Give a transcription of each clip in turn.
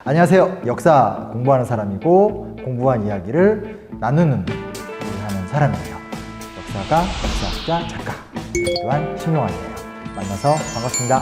안녕하세요. 역사 공부하는 사람이고 공부한 이야기를 나누는 하는 사람이에요. 역사가, 역사학자, 작가 또한 신용환이에요. 만나서 반갑습니다.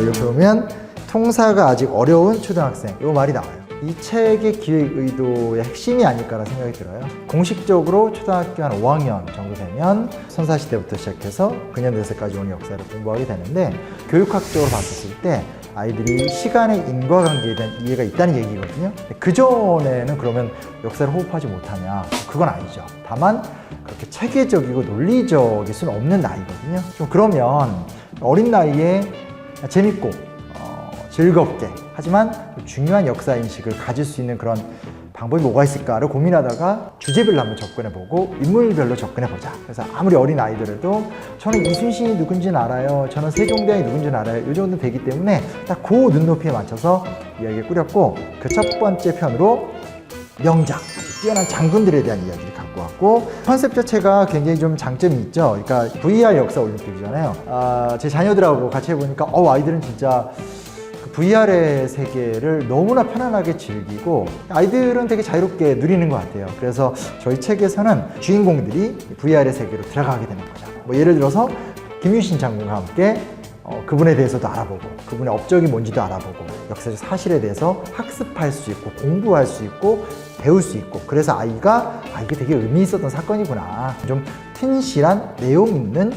여기 보면 통사가 아직 어려운 초등학생 이 말이 나와요. 이 책의 기획 의도의 핵심이 아닐까라는 생각이 들어요. 공식적으로 초등학교 한 5학년 정도 되면 선사시대부터 시작해서 근현대사까지 오는 역사를 공부하게 되는데, 교육학적으로 봤었을 때 아이들이 시간의 인과관계에 대한 이해가 있다는 얘기거든요. 그전에는 그러면 역사를 호흡하지 못하냐? 그건 아니죠. 다만 그렇게 체계적이고 논리적일 수는 없는 나이거든요. 좀 그러면 어린 나이에 재밌고 즐겁게, 하지만 중요한 역사 인식을 가질 수 있는 그런 방법이 뭐가 있을까를 고민하다가 주제별로 한번 접근해보고 인물별로 접근해보자. 그래서 아무리 어린 아이들에도 저는 이순신이 누군지는 알아요, 저는 세종대왕이 누군지는 알아요, 이 정도 되기 때문에 딱 그 눈높이에 맞춰서 이야기를 꾸렸고, 그 첫 번째 편으로 명장, 아주 뛰어난 장군들에 대한 이야기를 갖고 왔고, 컨셉 자체가 굉장히 좀 장점이 있죠. 그러니까 VR 역사 올림픽이잖아요. 제 자녀들하고 같이 해보니까 아이들은 진짜 VR의 세계를 너무나 편안하게 즐기고 아이들은 되게 자유롭게 누리는 것 같아요. 그래서 저희 책에서는 주인공들이 VR의 세계로 들어가게 되는 거죠. 뭐 예를 들어서 김유신 장군과 함께 그분에 대해서도 알아보고 그분의 업적이 뭔지도 알아보고 역사적 사실에 대해서 학습할 수 있고 공부할 수 있고 배울 수 있고, 그래서 아이가 이게 되게 의미 있었던 사건이구나, 좀 튼실한 내용 있는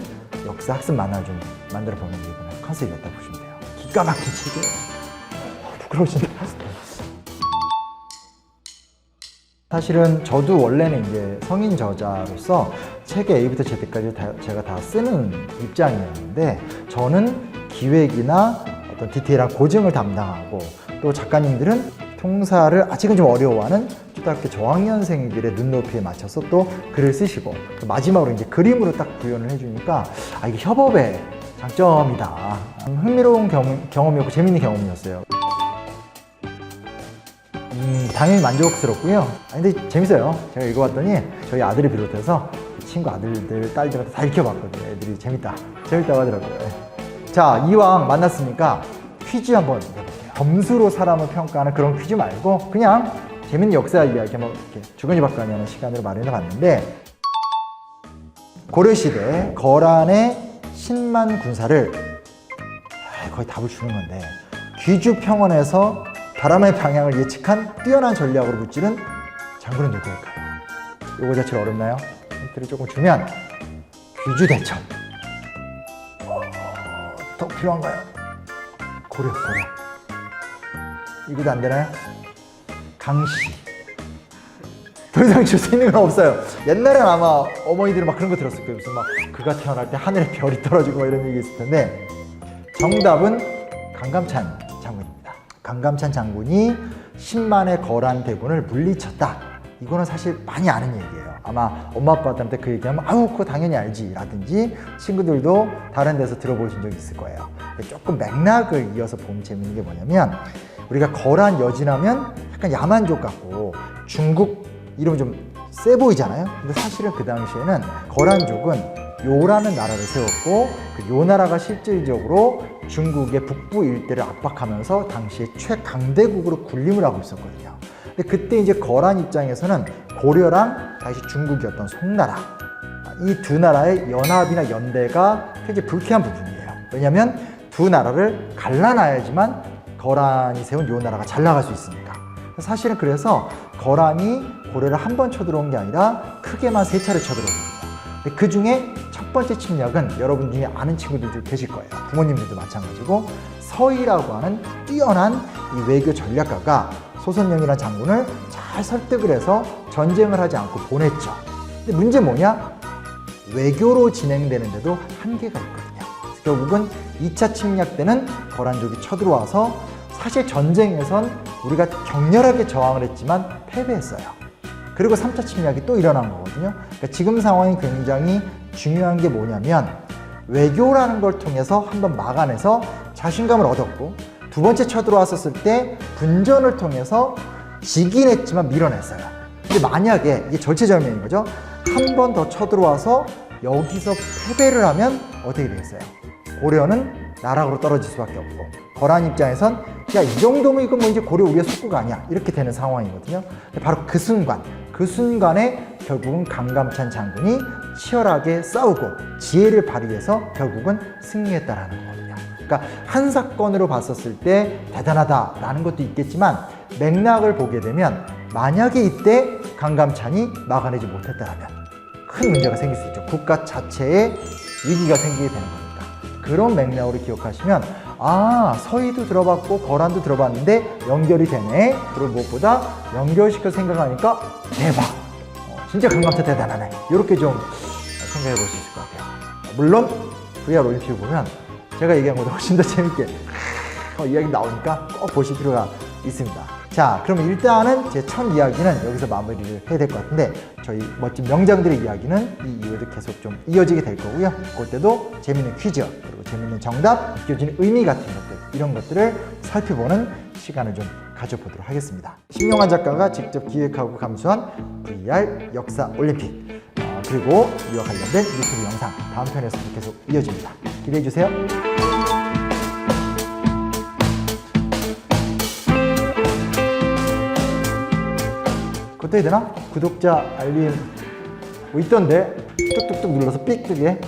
역사 학습 만화를 좀 만들어 보는 게 이번에 컨셉이었다고 보시면 돼요. 기가 막힌 책이에요. 부끄러우신다. 사실은 저도 원래는 이제 성인 저자로서 책의 A부터 Z까지 제가 다 쓰는 입장이었는데, 저는 기획이나 어떤 디테일한 고증을 담당하고, 또 작가님들은 통사를 아직은 좀 어려워하는 초등학교 저학년생들의 눈높이에 맞춰서 또 글을 쓰시고, 또 마지막으로 이제 그림으로 딱 구현을 해주니까 이게 협업의 장점이다. 흥미로운 경험이었고 재밌는 경험이었어요. 당연히 만족스럽고요. 근데 재밌어요. 제가 읽어봤더니 저희 아들을 비롯해서 친구 아들들, 딸들한테 다 읽혀봤거든요. 애들이 재밌다고 하더라고요. 자, 이왕 만났으니까 퀴즈 한번 해볼게요. 점수로 사람을 평가하는 그런 퀴즈 말고 그냥 재밌는 역사 이야기 한번 이렇게 주거니받거니 하는 시간으로 마련해 봤는데, 고려시대 거란의 신만 군사를 거의 답을 주는 건데, 귀주 평원에서 바람의 방향을 예측한 뛰어난 전략으로 무찌른 장군은 누구일까요? 이거 자체가 어렵나요? 힌트를 조금 주면 귀주 대첩. 더 필요한가요? 고려. 이거도 안 되나요? 강시. 더 이상 줄 수 있는 건 없어요. 옛날엔 아마 어머니들은 막 그런 거 들었을 거예요. 무슨 막 그가 태어날 때 하늘에 별이 떨어지고 막 이런 얘기 있을 텐데, 정답은 강감찬 장군입니다. 강감찬 장군이 10만의 거란 대군을 물리쳤다. 이거는 사실 많이 아는 얘기예요. 아마 엄마 아빠한테 그 얘기하면 그거 당연히 알지 라든지 친구들도 다른 데서 들어보신 적이 있을 거예요. 조금 맥락을 이어서 보면 재밌는 게 뭐냐면, 우리가 거란 여진하면 약간 야만족 같고 중국 이름은 좀 세 보이잖아요. 근데 사실은 그 당시에는 거란족은 요라는 나라를 세웠고, 그 요 나라가 실질적으로 중국의 북부 일대를 압박하면서 당시에 최강대국으로 군림을 하고 있었거든요. 근데 그때 이제 거란 입장에서는 고려랑 당시 중국이었던 송나라, 이 두 나라의 연합이나 연대가 굉장히 불쾌한 부분이에요. 왜냐하면 두 나라를 갈라놔야지만 거란이 세운 요 나라가 잘 나갈 수 있으니까. 사실은 그래서 거란이 고려를 한 번 쳐들어온 게 아니라 크게만 3차례 쳐들어옵니다. 그 중에 첫 번째 침략은 여러분 중에 아는 친구들도 계실 거예요. 부모님들도 마찬가지고, 서희라고 하는 뛰어난 이 외교 전략가가 소선영이라는 장군을 잘 설득을 해서 전쟁을 하지 않고 보냈죠. 근데 문제 뭐냐? 외교로 진행되는데도 한계가 있거든요. 결국은 2차 침략 때는 거란족이 쳐들어와서 사실 전쟁에선 우리가 격렬하게 저항을 했지만 패배했어요. 그리고 3차 침략이 또 일어난 거거든요. 그러니까 지금 상황이 굉장히 중요한 게 뭐냐면, 외교라는 걸 통해서 한번 막아내서 자신감을 얻었고, 두 번째 쳐들어왔었을 때 분전을 통해서 지긴 했지만 밀어냈어요. 근데 만약에 이게 절체절명인 거죠. 한 번 더 쳐들어와서 여기서 패배를 하면 어떻게 되겠어요? 고려는 나락으로 떨어질 수밖에 없고 거란 입장에선 야, 이 정도면 이건 뭐 이제 고려 우리의 숙구가 아니야 이렇게 되는 상황이거든요. 바로 그 순간에 결국은 강감찬 장군이 치열하게 싸우고 지혜를 발휘해서 결국은 승리했다라는 거거든요. 그러니까 한 사건으로 봤었을 때 대단하다라는 것도 있겠지만 맥락을 보게 되면 만약에 이때 강감찬이 막아내지 못했다면 큰 문제가 생길 수 있죠. 국가 자체에 위기가 생기게 되는 거니까. 그런 맥락으로 기억하시면 서희도 들어봤고 거란도 들어봤는데 연결이 되네. 그리고 무엇보다 연결시켜 생각하니까 대박. 진짜 강감찬 대단하네. 이렇게 좀 생각해 볼 수 있을 것 같아요. 물론 VR 올림픽을 보면 제가 얘기한 것보다 훨씬 더 재밌게 이야기 나오니까 꼭 보실 필요가 있습니다. 자, 그러면 일단은 제 첫 이야기는 여기서 마무리를 해야 될 것 같은데 저희 멋진 명장들의 이야기는 이 이후에도 계속 좀 이어지게 될 거고요. 그때도 재밌는 퀴즈 그리고 재밌는 정답, 느껴지는 의미 같은 것들 이런 것들을 살펴보는 시간을 좀 가져보도록 하겠습니다. 신용환 작가가 직접 기획하고 감수한 VR 역사 올림픽 그리고 이와 관련된 유튜브 영상 다음 편에서도 계속 이어집니다. 기대해 주세요. 그것도 해야 되나? 구독자 알림 뭐 있던데 뚝뚝뚝 눌러서 삑 뜨게